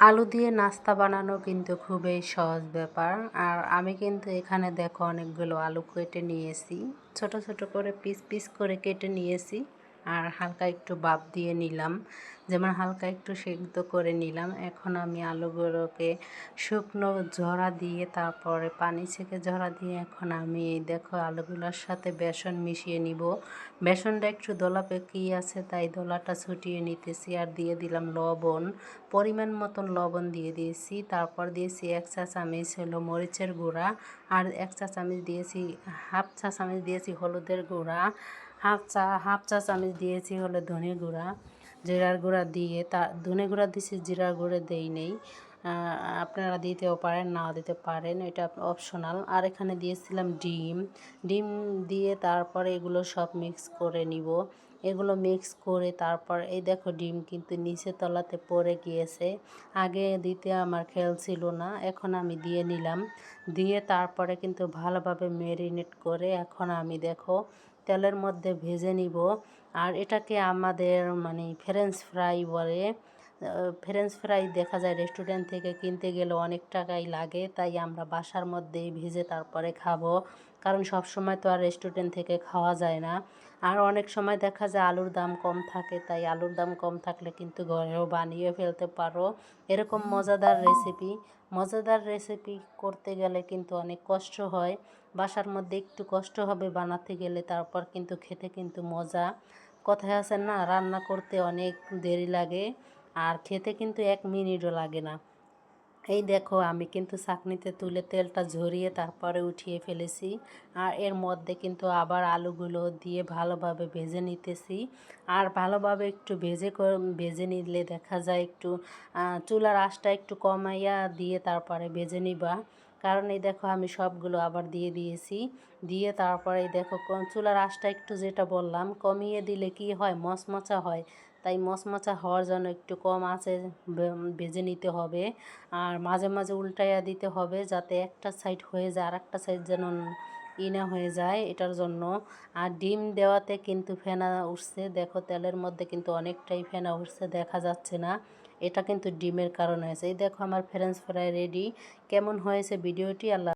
আলু দিয়ে নাস্তা বানানো কিন্তু খুবই সহজ ব্যাপার। আর আমি কিন্তু এখানে দেখো অনেকগুলো আলু কেটে নিয়েছি, ছোট ছোট করে পিস পিস করে কেটে নিয়েছি। আর হালকা একটু ভাপ দিয়ে নিলাম, যেমন হালকা একটু সেদ্ধ করে নিলাম। এখন আমি আলুগুলোকে শুকনো ঝরা দিয়ে তারপরে পানি ছেঁকে ঝরা দিয়ে এখন আমি এই দেখো আলুগুলোর সাথে বেসন মিশিয়ে নিব। বেসনটা একটু দলা পেকেই আছে, তাই দলাটা ছুটিয়ে নিতেছি। আর দিয়ে দিলাম লবণ, পরিমাণ মতন লবণ দিয়ে দিয়েছি। তারপর দিয়েছি 1 চা চামচ হলো মরিচের গুঁড়া, আর 1 চা চামচ দিয়েছি, হাফ চা চামচ দিয়েছি হলুদের গুঁড়া, হাফ চা চামচ দিয়েছি হলো ধনে গুঁড়া, জিরার গুঁড়া দিয়ে ধনে গুঁড়া দিয়েছি, জিরার গুঁড়ো দেই নেই। আপনারা দিতেও পারেন, নাও দিতে পারেন, এটা অপশনাল। আর এখানে দিয়েছিলাম ডিম। ডিম দিয়ে তারপরে এগুলো সব মিক্স করে নিব। এগুলো মিক্স করে তারপর এই দেখো ডিম কিন্তু নিচে তলাতে পড়ে গিয়েছে। আগে দিতে আমার খেয়াল ছিল না, এখন আমি দিয়ে নিলাম। দিয়ে তারপরে কিন্তু ভালোভাবে ম্যারিনেট করে এখন আমি দেখো তেলের মধ্যে ভেজে নিব। আর এটাকে আমাদের মানে ফ্রেঞ্চ ফ্রাই বলে। ফ্রেঞ্চ ফ্রাই দেখা যায় রেস্টুরেন্ট থেকে কিনতে গেলে অনেক টাকাই লাগে, তাই আমরা বাসার মধ্যেই ভেজে তারপরে খাবো, কারণ সব সময় তো আর রেস্টুরেন্ট থেকে খাওয়া যায় না। আর অনেক সময় দেখা যায় আলুর দাম কম থাকে, তাই আলুর দাম কম থাকলে কিন্তু ঘরেও বানিয়ে ফেলতে পারো এরকম মজাদার রেসিপি করতে গেলে কিন্তু অনেক কষ্ট হয়। বাসার মধ্যে একটু কষ্ট হবে বানাতে গেলে, তারপর কিন্তু খেতে কিন্তু মজা। কথায় আছে না, রান্না করতে অনেক দেরি লাগে আর খেতে কিন্তু 1 মিনিটও লাগে না। এই দেখো আমি কিন্তু ছাঁকনিতে তুলে তেলটা ঝরিয়ে তারপরে উঠিয়ে ফেলেছি। আর এর মধ্যে কিন্তু আবার আলুগুলো দিয়ে ভালোভাবে ভেজে নিতেছি। আর ভালোভাবে একটু ভেজে নিলে দেখা যায় একটু চুলার আঁচটা একটু কমাইয়া দিয়ে তারপরে ভেজে নিবা। কারণ এই দেখো আমি সবগুলো আবার দিয়ে দিয়েছি। দিয়ে তারপরে এই দেখো চুলার আঁচটা একটু, যেটা বললাম, কমিয়ে দিলে কি হয়, মচমচা হয়। তাই মচমচা হওয়ার জন্য একটু কম আঁচে ভেজে নিতে হবে। আর মাঝে মাঝে উল্টাইয়া দিতে হবে, যাতে একটা সাইড হয়ে যায় আর একটা সাইড যেন না হয়ে যায়, এটার জন্য। আর ডিম দেওয়াতে কিন্তু ফেনা উঠছে, দেখো তেলের মধ্যে কিন্তু অনেকটাই ফেনা উঠছে, দেখা যাচ্ছে না। এটা কিন্তু ডিমের কারণে হয়েছে। এই দেখো আমার ফ্রেঞ্চ ফ্রাই রেডি। কেমন হয়েছে ভিডিওটি? আল্লাহ।